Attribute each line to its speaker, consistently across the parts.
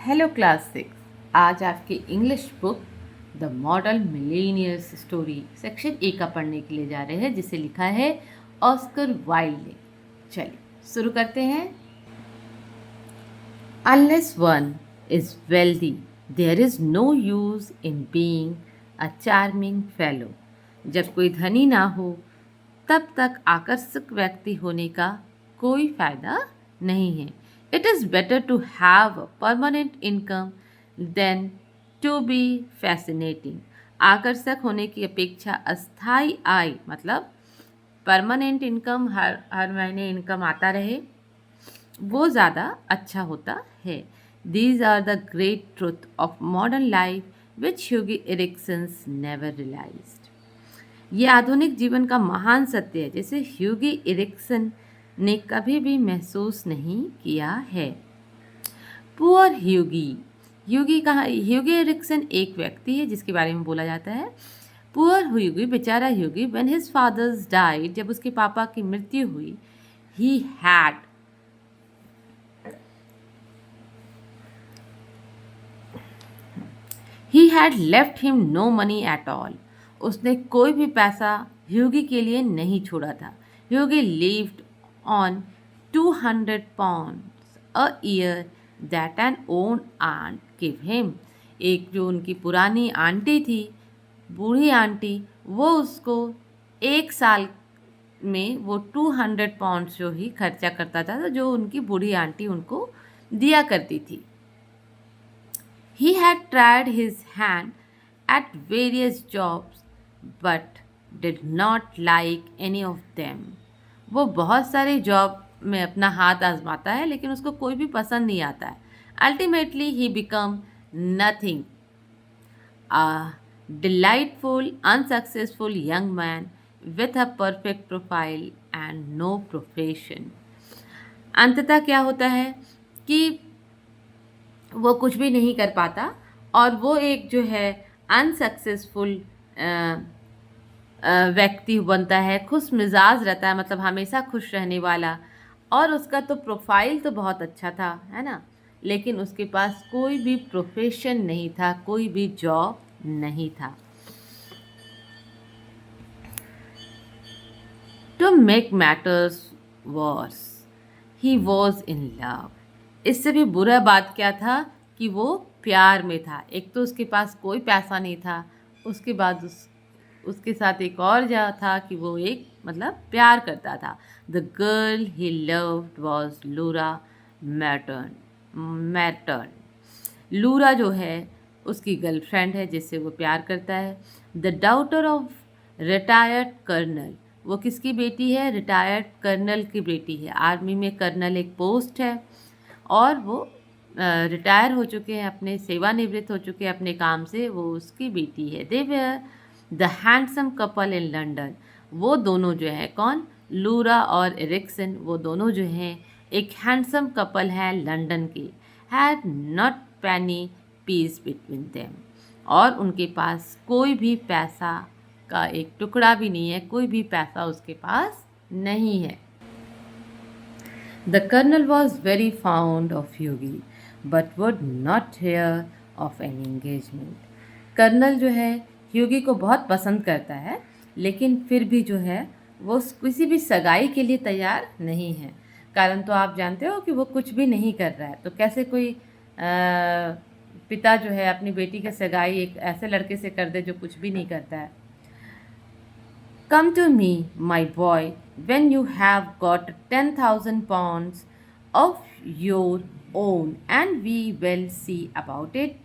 Speaker 1: Hello class 6। आज आपकी English book the model millionaires story section A का पढ़ने के लिए जा रहे हैं, जिसे लिखा है ऑस्कर वाइल्ड ने। चलिए शुरू करते हैं। Unless one is wealthy there is no use in being a charming fellow. जब कोई धनी ना हो तब तक आकर्षक व्यक्ति होने का कोई फायदा नहीं है। It is better to have a permanent income than to be fascinating. आकर्षक होने की अपेक्षा अस्थाई आय, मतलब परमानेंट इनकम, हर हर महीने इनकम आता रहे, वो ज़्यादा अच्छा होता है। These are the great truth of modern life which Hughie Erskine's never realised. ये आधुनिक जीवन का महान सत्य है जिसे ह्यूगी एरिक्सन ने कभी भी महसूस नहीं किया है। पुअर ह्यूगी। ह्यूगी एरिक्सन एक व्यक्ति है जिसके बारे में बोला जाता है। पुअर ह्यूगी, बेचारा Hughie, when his father's died, जब उसके पापा की मृत्यु हुई, he had he had left him no money at all. उसने कोई भी पैसा ह्यूगी के लिए नहीं छोड़ा था। Hughie lived on 200 pounds a year that an own aunt give him. एक जो उनकी पुरानी आंटी थी, बूढ़ी आंटी, वो उसको एक साल में वो 200 pounds जो ही खर्चा करता था, जो उनकी बूढ़ी आंटी उनको दिया करती थी। He had tried his hand at various jobs but did not like any of them. वो बहुत सारे जॉब में अपना हाथ आजमाता है लेकिन उसको कोई भी पसंद नहीं आता है। Ultimately he become nothing, a delightful, unsuccessful young man with a perfect profile and no profession. अंततः क्या होता है कि वो कुछ भी नहीं कर पाता और वो एक जो है अनसक्सेसफुल व्यक्ति बनता है। खुश मिजाज रहता है, मतलब हमेशा खुश रहने वाला, और उसका तो प्रोफाइल तो बहुत अच्छा था, है ना, लेकिन उसके पास कोई भी प्रोफेशन नहीं था, कोई भी जॉब नहीं था। To make matters worse, he was in love. इससे भी बुरा बात क्या था कि वो प्यार में था। एक तो उसके पास कोई पैसा नहीं था, उसके बाद उसके साथ एक और जा था कि वो एक मतलब प्यार करता था। The girl he loved was Laura Merton. Laura जो है उसकी गर्लफ्रेंड है जिससे वो प्यार करता है। The daughter of retired colonel. वो किसकी बेटी है? रिटायर्ड कर्नल की बेटी है। आर्मी में कर्नल एक पोस्ट है और वो रिटायर हो चुके हैं, अपने सेवानिवृत्त हो चुके हैं अपने काम से, वो उसकी बेटी है। They were the handsome couple in London. वो दोनों जो है, कौन? लूरा और एरिक्सन, वो दोनों जो हैं एक हैंडसम कपल है लंदन के। हैड नॉट पैनी पीस बिटवीन देम। और उनके पास कोई भी पैसा का एक टुकड़ा भी नहीं है, कोई भी पैसा उसके पास नहीं है। The colonel was very fond of Yogi, but would not hear of any engagement. Colonel जो है योगी को बहुत पसंद करता है, लेकिन फिर भी जो है वो किसी भी सगाई के लिए तैयार नहीं है। कारण तो आप जानते हो कि वो कुछ भी नहीं कर रहा है, तो कैसे कोई पिता जो है अपनी बेटी की सगाई एक ऐसे लड़के से कर दे जो कुछ भी नहीं करता है। Come to me, my boy, when you have got 10,000 pounds of your own and we will see about it,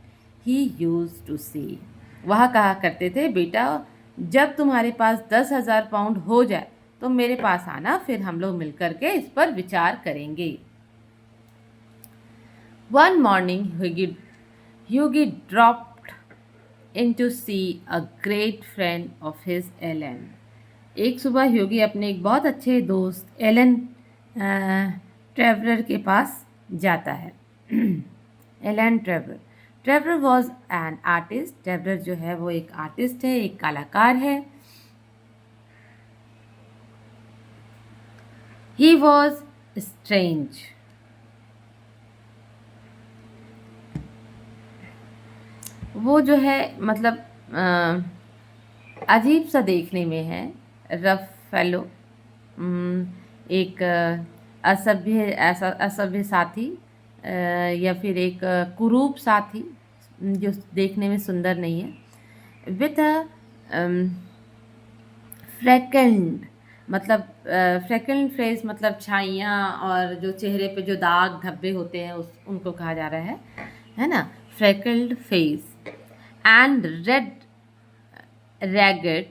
Speaker 1: he used to say. वह कहा करते थे, बेटा जब तुम्हारे पास 10,000 पाउंड हो जाए तो मेरे पास आना, फिर हम लोग मिलकर के इस पर विचार करेंगे। One morning, Hughie dropped in to see a great friend of his, Ellen. एक सुबह ह्यूगी अपने एक बहुत अच्छे दोस्त एलन ट्रेवलर के पास जाता है। Alan Trevor. Trevor was an artist. Trevor जो है वो एक आर्टिस्ट है, एक कलाकार है। He was strange. वो जो है मतलब अजीब सा देखने में है, रफ फेलो, एक असभ्य, ऐसा असभ्य साथी, या फिर एक कुरूप साथी जो देखने में सुंदर नहीं है। विथ अ फ्रेकल्ड, मतलब फ्रेकल्ड फेस मतलब छाइयाँ और जो चेहरे पे जो दाग धब्बे होते हैं उस उनको कहा जा रहा है ना, फ्रेकल्ड face and red ragged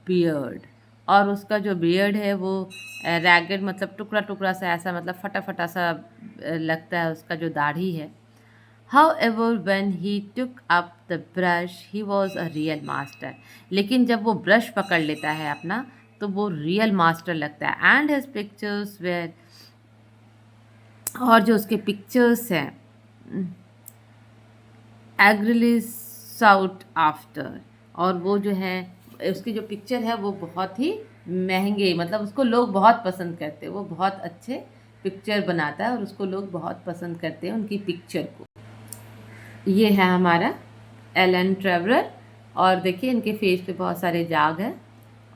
Speaker 1: beard. और उसका जो बियर्ड है वो रैगेड मतलब टुकड़ा टुकड़ा सा, ऐसा मतलब फटा फटा सा लगता है उसका जो दाढ़ी है। However, when he took up the brush, he was a real master. लेकिन जब वो ब्रश पकड़ लेता है अपना, तो वो रियल मास्टर लगता है। एंड his pictures were, और जो उसके पिक्चर्स हैं, एग्रिली साउट आफ्टर, और वो जो है उसकी जो पिक्चर है वो बहुत ही महंगे, मतलब उसको लोग बहुत पसंद करते हैं, वो बहुत अच्छे पिक्चर बनाता है और उसको लोग बहुत पसंद करते हैं उनकी पिक्चर को। ये है हमारा एलन ट्रेवलर, और देखिए इनके फेस पे बहुत सारे जाग हैं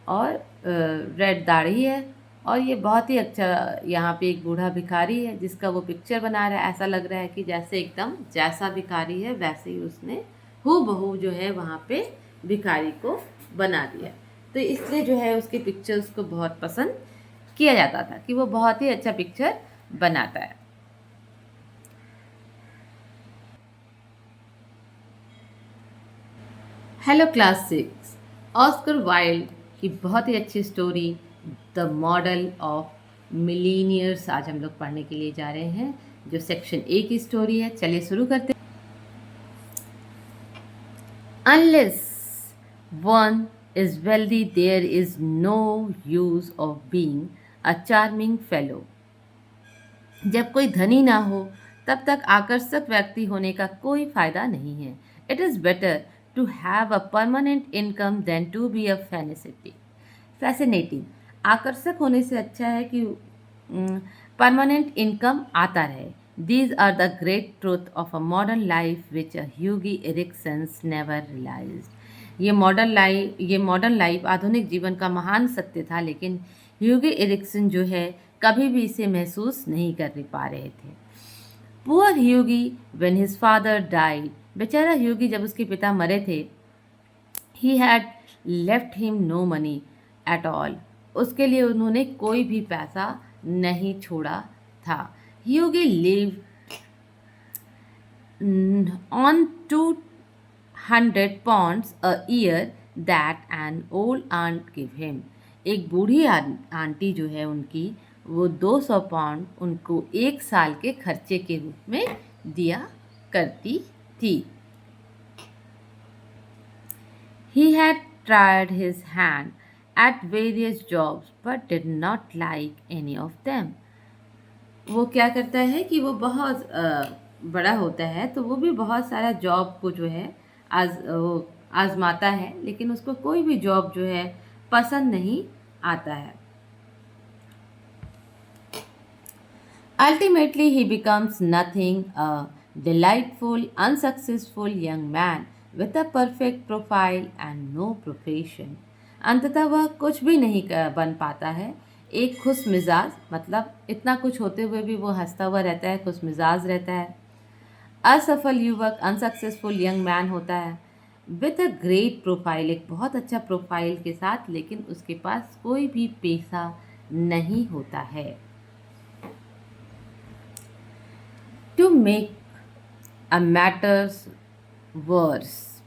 Speaker 1: और रेड दाढ़ी है, और ये बहुत ही अच्छा, यहाँ पे एक बूढ़ा भिखारी है जिसका वो पिक्चर बना रहा है। ऐसा लग रहा है कि जैसे एकदम जैसा भिखारी है वैसे ही उसने हूबहू जो है वहाँ पे भिखारी को बना दिया। तो इसलिए जो है उसके पिक्चर्स को बहुत पसंद किया जाता था कि वो बहुत ही अच्छा पिक्चर बनाता है। हेलो क्लास 6, ऑस्कर वाइल्ड की बहुत ही अच्छी story the model of millionaires आज हम लोग पढ़ने के लिए जा रहे हैं, जो सेक्शन ए की स्टोरी है। चलिए शुरू करते हैं। Unless one is wealthy there is no use of being a charming fellow. जब कोई धनी ना हो तब तक आकर्षक व्यक्ति होने का कोई फायदा नहीं है। It is better to have a permanent income than to be a fascinating. आकर्षक होने से अच्छा है कि परमानेंट इनकम आता रहे। These are the great truth of a modern life which Hughie Erskine's never realised. ये मॉडर्न लाइफ आधुनिक जीवन का महान सत्य था, लेकिन ह्यूगी एरिक्सन जो है कभी भी इसे महसूस नहीं कर पा रहे थे। Poor Hughie when his father died. बेचारा ह्यूगी जब उसके पिता मरे थे, he had left him no money at all. उसके लिए उन्होंने कोई भी पैसा नहीं छोड़ा था। Hughie live on 200 pounds a year that an old aunt give him। एक बूढ़ी आंटी जो है उनकी, वो 200 पाउंड उनको एक साल के खर्चे के रूप में दिया करती थी। He had tried his hand at various jobs but did not like any of them। वो क्या करता है कि वो बहुत बड़ा होता है तो वो भी बहुत सारा जॉब को जो है वो आजमाता है, लेकिन उसको कोई भी जॉब जो है पसंद नहीं आता है। Ultimately he becomes nothing, a delightful unsuccessful young man with a perfect profile and no profession। अंततः वह कुछ भी नहीं बन पाता है। एक खुश मिजाज, मतलब इतना कुछ होते हुए भी वो हंसता हुआ रहता है, खुश मिजाज रहता है। असफल युवक अनसक्सेसफुल यंग मैन होता है। विथ अ ग्रेट प्रोफाइल, एक बहुत अच्छा प्रोफाइल के साथ, लेकिन उसके पास कोई भी पैसा नहीं होता है। To make a matters worse,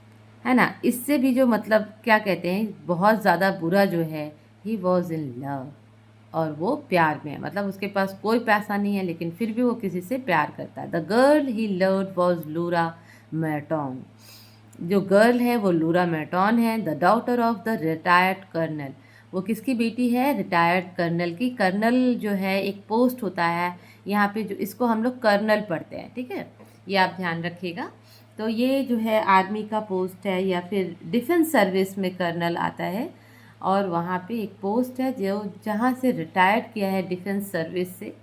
Speaker 1: है ना, इससे भी जो मतलब क्या कहते हैं, बहुत ज़्यादा बुरा जो है, ही वॉज इन लव, और वो प्यार में है, मतलब उसके पास कोई पैसा नहीं है लेकिन फिर भी वो किसी से प्यार करता है। The girl he loved was Laura Merton. जो गर्ल है वो लूरा मैटॉन है। The daughter of the retired colonel, वो किसकी बेटी है, रिटायर्ड कर्नल की। कर्नल जो है एक पोस्ट होता है यहाँ पे, जो इसको हम लोग कर्नल पढ़ते हैं, ठीक है, ये आप ध्यान रखिएगा। तो ये जो है आर्मी का पोस्ट है या फिर डिफेंस सर्विस में कर्नल आता है, और वहाँ पे एक पोस्ट है जो जहाँ से रिटायर्ड किया है डिफेंस सर्विस से,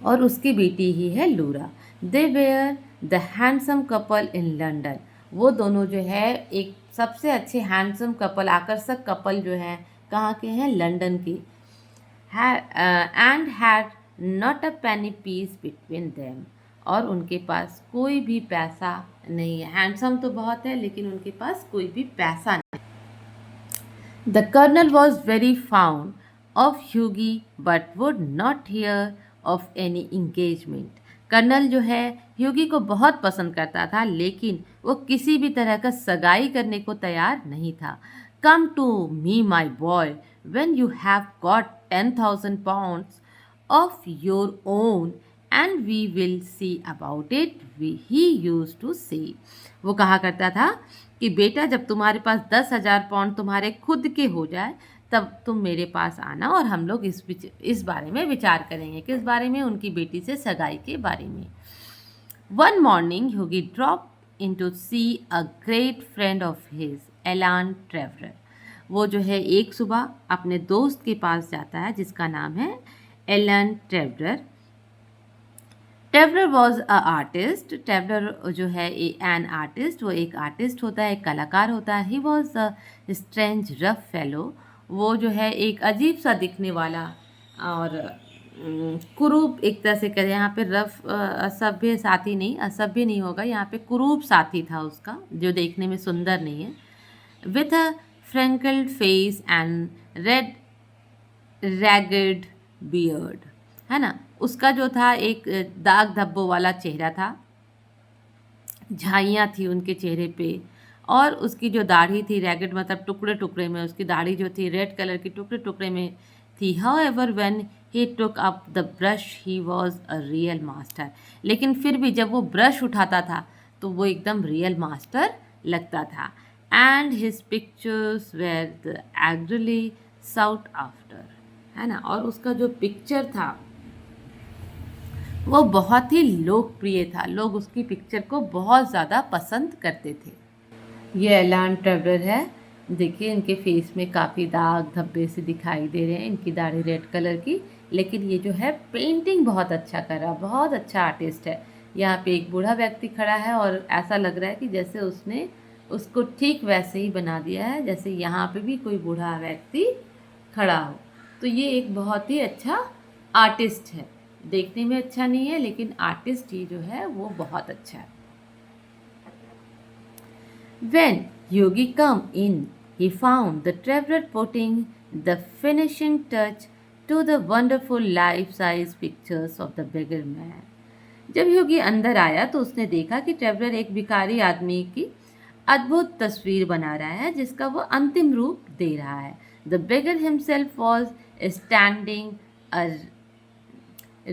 Speaker 1: और उसकी बेटी ही है Laura. They were the handsome couple in London, वो दोनों जो है एक सबसे अच्छे हैंडसम कपल, आकर्षक कपल जो है कहाँ के हैं, लंदन के। And had not a penny piece between them, और उनके पास कोई भी पैसा नहीं है। हैंडसम तो बहुत है लेकिन उनके पास कोई भी पैसा नहीं। The colonel was very fond of Hughie but would not hear of any engagement. Colonel जो है ह्यूगी को बहुत पसंद करता था लेकिन वो किसी भी तरह का सगाई करने को तैयार नहीं था। Come to me my boy when you have got 10,000 pounds of your own and we will see about it, he used to say। वो कहा करता था कि बेटा जब तुम्हारे पास 10,000 पाउंड तुम्हारे खुद के हो जाए तब तुम मेरे पास आना और हम लोग इस बारे में विचार करेंगे। किस बारे में? उनकी बेटी से सगाई के बारे में। One morning Hughie drop in to see a great friend of his, Alan Trevor. वो जो है एक सुबह अपने दोस्त के पास जाता है जिसका नाम है Alan Trevor. Trevor was a artist. Trevor जो है एन आर्टिस्ट, वो एक आर्टिस्ट होता है, एक कलाकार होता है। He was a strange rough fellow. वो जो है एक अजीब सा दिखने वाला और कुरूप, एक तरह से करें यहाँ पे रफ असभ्य साथी नहीं, असभ्य नहीं होगा यहाँ पे, कुरूप साथी था उसका जो देखने में सुंदर नहीं है। With a freckled face and red ragged beard, है ना। उसका जो था एक दाग धब्बों वाला चेहरा था, झाइयाँ थी उनके चेहरे पे, और उसकी जो दाढ़ी थी, रैगड मतलब टुकड़े टुकड़े में, उसकी दाढ़ी जो थी रेड कलर की टुकड़े टुकड़े में थी। However when he took up the brush he was a real master. लेकिन फिर भी जब वो ब्रश उठाता था तो वो एकदम रियल मास्टर लगता था। And his pictures were the eagerly sought after, है ना। और उसका जो पिक्चर था वो बहुत ही लोकप्रिय था, लोग उसकी पिक्चर को बहुत ज़्यादा पसंद करते थे। ये एलान ट्रेवरर है, देखिए इनके फेस में काफ़ी दाग धब्बे से दिखाई दे रहे हैं, इनकी दाढ़ी रेड कलर की, लेकिन ये जो है पेंटिंग बहुत अच्छा कर रहा है, बहुत अच्छा आर्टिस्ट है। यहाँ पे एक बूढ़ा व्यक्ति खड़ा है और ऐसा लग रहा है कि जैसे उसने उसको ठीक वैसे ही बना दिया है जैसे यहाँ पे भी कोई बूढ़ा व्यक्ति खड़ा हो। तो ये एक बहुत ही अच्छा आर्टिस्ट है, देखने में अच्छा नहीं है लेकिन आर्टिस्ट ये जो है वो बहुत अच्छा है। When Yogi come in, he found the traveler putting the finishing touch to the wonderful life-size pictures of the beggar man। जब योगी अंदर आया तो उसने देखा कि ट्रेवलर एक भिखारी आदमी की अद्भुत तस्वीर बना रहा है जिसका वो अंतिम रूप दे रहा है। The beggar himself was standing a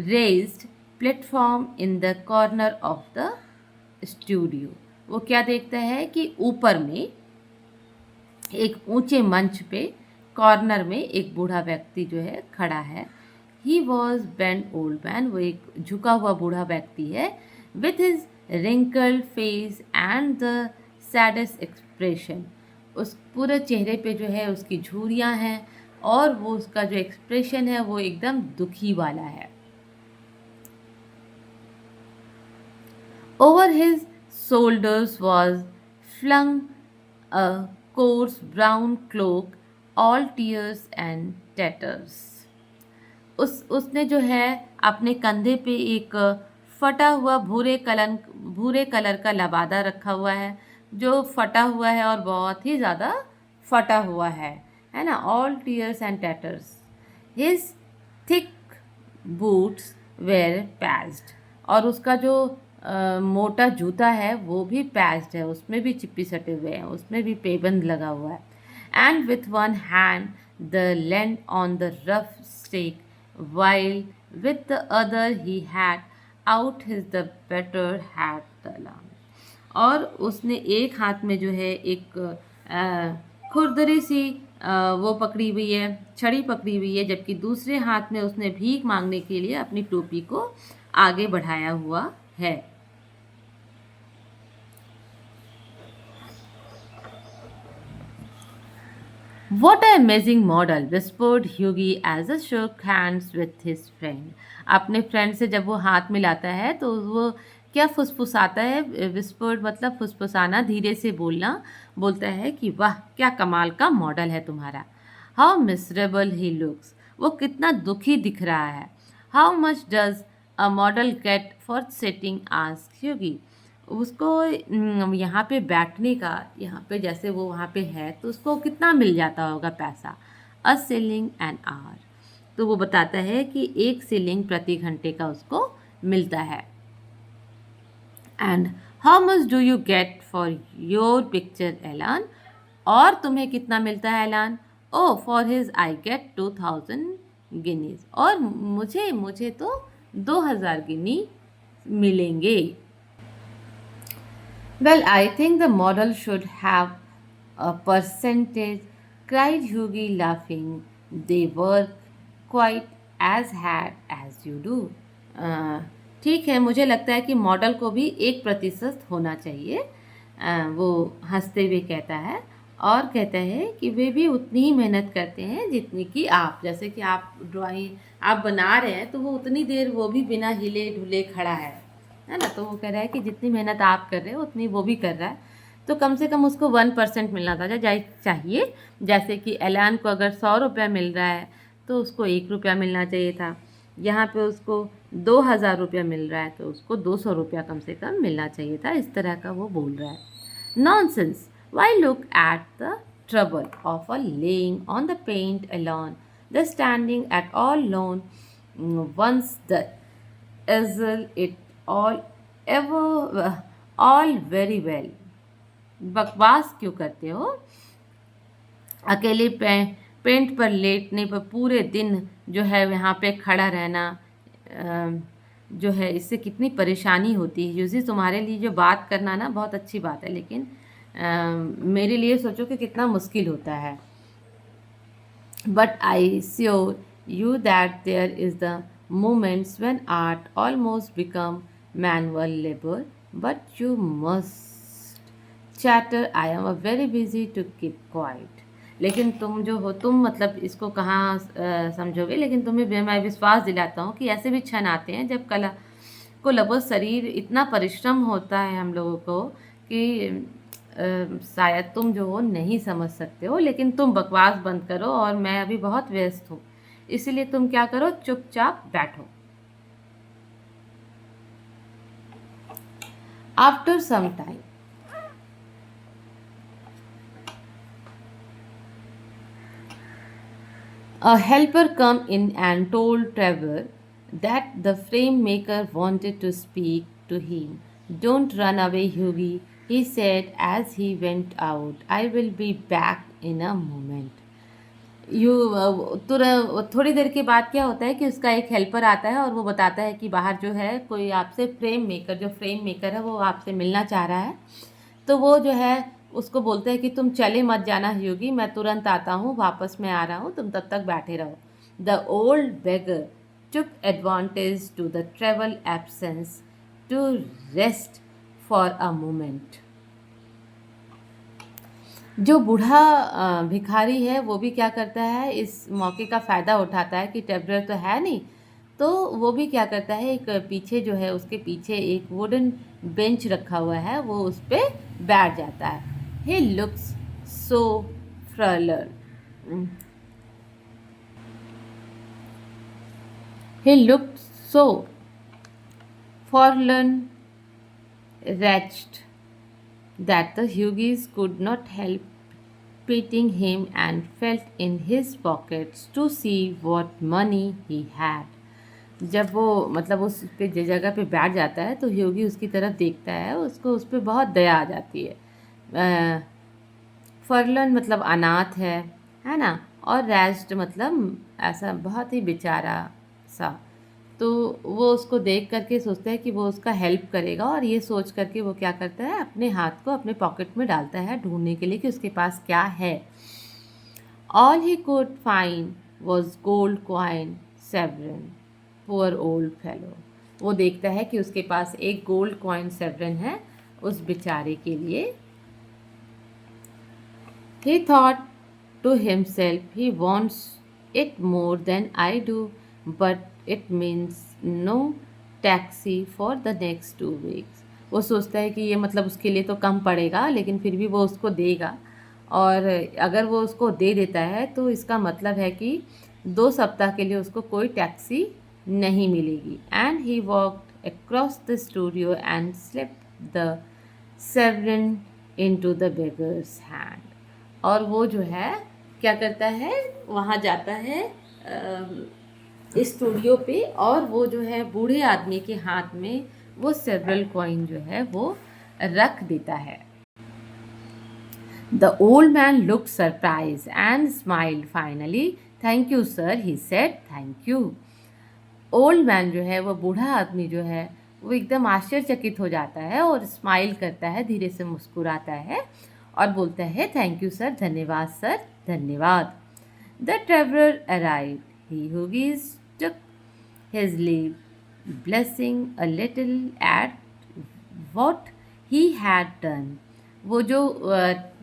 Speaker 1: raised platform in the corner of the studio। वो क्या देखता है कि ऊपर में एक ऊंचे मंच पे कॉर्नर में एक बूढ़ा व्यक्ति जो है खड़ा है। He was bend old man, वो एक झुका हुआ बूढ़ा व्यक्ति है। With his wrinkled face and the saddest expression, उस पूरे चेहरे पे जो है उसकी झुर्रियाँ हैं और वो उसका जो एक्सप्रेशन है वो एकदम दुखी वाला है। Over his shoulders was flung a coarse brown cloak, all tears and tatters। उसने जो है अपने कंधे पे एक फटा हुआ भूरे कलर का लबादा रखा हुआ है जो फटा हुआ है और बहुत ही ज़्यादा फटा हुआ है ना। All tears and tatters. His thick boots were patched, और उसका जो मोटा जूता है वो भी पैच्ड है, उसमें भी चिप्पी सटे हुए हैं, उसमें भी पेबंद लगा हुआ है। And with one hand the land on the rough stake while with the other he had out his the better had the long. और उसने एक हाथ में जो है एक खुरदरी सी वो पकड़ी हुई है, छड़ी पकड़ी हुई है, जबकि दूसरे हाथ में उसने भीख मांगने के लिए अपनी टोपी को आगे बढ़ाया हुआ है। What an amazing model, whispered Hughie as he shook hands with his friend। अपने फ्रेंड से जब वो हाथ मिलाता है तो वो क्या फुसफुसाता है? विस्पर्ड मतलब फुसफुसाना, धीरे से बोलना। बोलता है कि वाह क्या कमाल का मॉडल है तुम्हारा। हाउ मिसरेबल ही लुक्स, वो कितना दुखी दिख रहा है। How much does a model get for sitting, ask Hughie. उसको यहाँ पे बैठने का, यहाँ पे जैसे वो वहाँ पे है तो उसको कितना मिल जाता होगा पैसा। अ सिलिंग एन आवर, तो वो बताता है कि 1 सिलिंग प्रति घंटे का उसको मिलता है। And how much do you get for your picture Alan, और तुम्हें कितना मिलता है Alan. Oh for his I get 2000 guineas, और मुझे मुझे तो 2000 गिनी मिलेंगे। Well I think the model should have a percentage, cried Hughie laughing. They work quite as hard as you do. अ, ठीक है, मुझे लगता है कि मॉडल को भी 1% होना चाहिए। वो हंसते हुए कहता है, और कहता है कि वे भी उतनी ही मेहनत करते हैं जितनी कि आप, जैसे कि आप ड्राइंग आप बना रहे हैं तो वो उतनी देर वो भी बिना हिले ढुले खड़ा है ना। तो वो कह रहा है कि जितनी मेहनत आप कर रहे हो उतनी वो भी कर रहा है, तो कम से कम उसको 1% मिलना था चाहिए। जैसे कि एलान को अगर 100 रुपया मिल रहा है तो उसको 1 रुपया मिलना चाहिए था। यहाँ पे उसको 2000 रुपया मिल रहा है तो उसको 200 रुपया कम से कम मिलना चाहिए था। इस तरह का वो बोल रहा है। Nonsense, why look at the trouble of a laying on the paint alone, the standing at all lone, once the easel it all ever all very well। बकवास क्यों करते हो? अकेले पेंट पर लेटने पर पूरे दिन जो है यहाँ पे खड़ा रहना जो है इससे कितनी परेशानी होती है। यूजी तुम्हारे लिए जो बात करना ना बहुत अच्छी बात है, लेकिन मेरे लिए सोचो कि कितना मुश्किल होता है। But I sure you that there is the moments when art almost become manual labor, but you must chatter, I am a very busy to keep quiet। लेकिन तुम जो हो, तुम मतलब इसको कहाँ समझोगे, लेकिन तुम्हें मैं विश्वास दिलाता हूँ कि ऐसे भी क्षण आते हैं जब कला को लगभग शरीर इतना परिश्रम होता है हम लोगों को कि शायद तुम जो हो नहीं समझ सकते हो। लेकिन तुम बकवास बंद करो, और मैं अभी बहुत व्यस्त हूँ, इसीलिए तुम क्या करो, चुपचाप बैठो। After some time, a helper come in and told Trevor that the frame maker wanted to speak to him. Don't run away, Hughie, he said as he went out. I will be back in a moment. थोड़ी देर के बाद क्या होता है कि उसका एक helper आता है और वो बताता है कि बाहर जो है कोई आपसे फ्रेम मेकर है वो आपसे मिलना चाह रहा है। तो वो जो है उसको बोलते हैं कि तुम चले मत जाना ह्यूगी, मैं तुरंत आता हूँ, वापस मैं आ रहा हूँ, तुम तब तक बैठे रहो। The old beggar took advantage to the travel absence to rest for a moment. जो बूढ़ा भिखारी है वो भी क्या करता है, इस मौके का फ़ायदा उठाता है कि टेबलर तो है नहीं, तो वो भी क्या करता है, एक पीछे जो है उसके पीछे एक वुडन बेंच रखा हुआ है, वो उस पर बैठ जाता है। He looks so forlorn, he looked so forlorn wretched that the Hughes could not help pitying him and felt in his pockets to see what money he had। जब वो मतलब उस पे जगह पे बैठ जाता है तो ह्यूगी उसकी तरफ देखता है, उसको उस पर बहुत दया आ जाती है। फर्लन मतलब अनाथ है ना, और रेस्ट मतलब ऐसा बहुत ही बेचारा सा। तो वो उसको देख करके सोचता है कि वो उसका हेल्प करेगा, और ये सोच करके वो क्या करता है, अपने हाथ को अपने पॉकेट में डालता है ढूंढने के लिए कि उसके पास क्या है। All he could find was gold coin sovereign, poor old fellow. वो देखता है कि उसके पास एक गोल्ड कॉइन सेवरन है उस बेचारे के लिए। He thought to himself, he wants it more than I do, but it means no taxi for the next 2 weeks. वो सोचता है कि ये मतलब उसके लिए तो कम पड़ेगा, लेकिन फिर भी वो उसको देगा, और अगर वो उसको दे देता है तो इसका मतलब है कि 2 सप्ताह के लिए उसको कोई टैक्सी नहीं मिलेगी। And he walked across the studio and slipped the sovereign into the beggar's hand. और वो जो है क्या करता है, वहाँ जाता है स्टूडियो पे, और वो जो है बूढ़े आदमी के हाथ में वो सेवरल कॉइन जो है वो रख देता है। The old man looked surprised and smiled finally. Thank you, sir, he said. Thank you. Old man जो है, वो बूढ़ा आदमी जो है, वो एकदम आश्चर्यचकित हो जाता है और स्माइल करता है, धीरे से मुस्कुराता है और बोलता है, थैंक यू सर, धन्यवाद सर, धन्यवाद। The traveller arrived, he who took his leave, blessing a little at what he had done. वो जो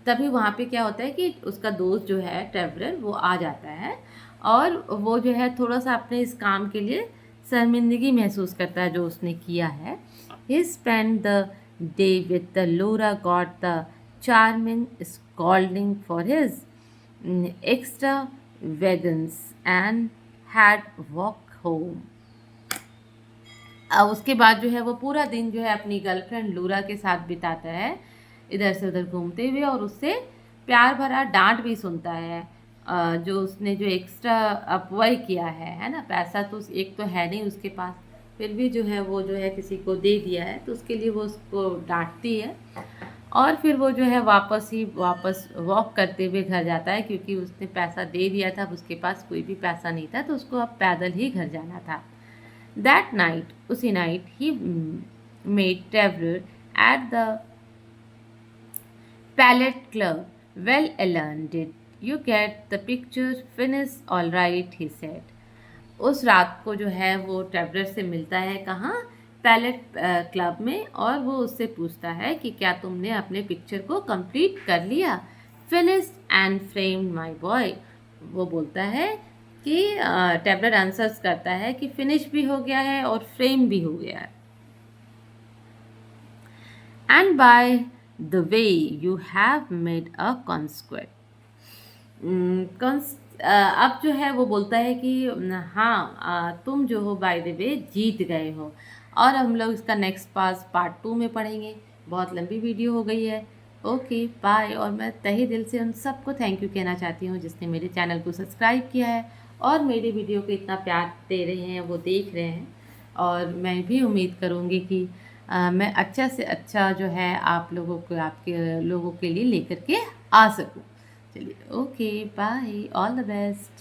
Speaker 1: तभी वहाँ पे क्या होता है कि उसका दोस्त जो है ट्रेवलर, वो आ जाता है और वो जो है थोड़ा सा अपने इस काम के लिए शर्मिंदगी महसूस करता है जो उसने किया है। He spent the day with the Laura got the charming scolding for his extravagance and had walked home. अब उसके बाद जो है वो पूरा दिन जो है अपनी गर्लफ्रेंड लूरा के साथ बिताता है, इधर से उधर घूमते हुए, और उससे प्यार भरा डांट भी सुनता है। जो उसने जो एक्स्ट्रा अपव्यय किया है ना, पैसा तो एक तो है नहीं उसके पास, फिर भी जो है वो जो है किसी को दे दिया है, तो उसके लिए वो उसको डांटती है। और फिर वो जो है वापस वॉक करते हुए घर जाता है, क्योंकि उसने पैसा दे दिया था, अब उसके पास कोई भी पैसा नहीं था, तो उसको अब पैदल ही घर जाना था। That night, उसी night, he made traveler at the Palette Club. Well, Ellen, did you get the picture finished all right? He said. उस रात को जो है वो ट्रेवलर से मिलता है, कहाँ, पैलेट क्लब में, और वो उससे पूछता है कि क्या तुमने अपने पिक्चर को कंप्लीट कर लिया। Finished and framed my boy. वो बोलता है कि ट्रेवलर आंसर्स करता है कि फिनिश भी हो गया है और फ्रेम भी हो गया है। And by the way you have made a conquest. अब जो है वो बोलता है कि हाँ, तुम जो हो बाय द वे जीत गए हो। और हम लोग इसका नेक्स्ट पार्ट 2 में पढ़ेंगे। बहुत लंबी वीडियो हो गई है। Okay bye. और मैं तहे दिल से उन सबको थैंक यू कहना चाहती हूँ जिसने मेरे चैनल को सब्सक्राइब किया है और मेरे वीडियो को इतना प्यार दे रहे हैं, वो देख रहे हैं। और मैं भी उम्मीद करूँगी कि मैं अच्छा से अच्छा जो है आप लोगों को, आपके लोगों के लिए लेकर के आ सकूँ। चलिए, okay bye, all the best.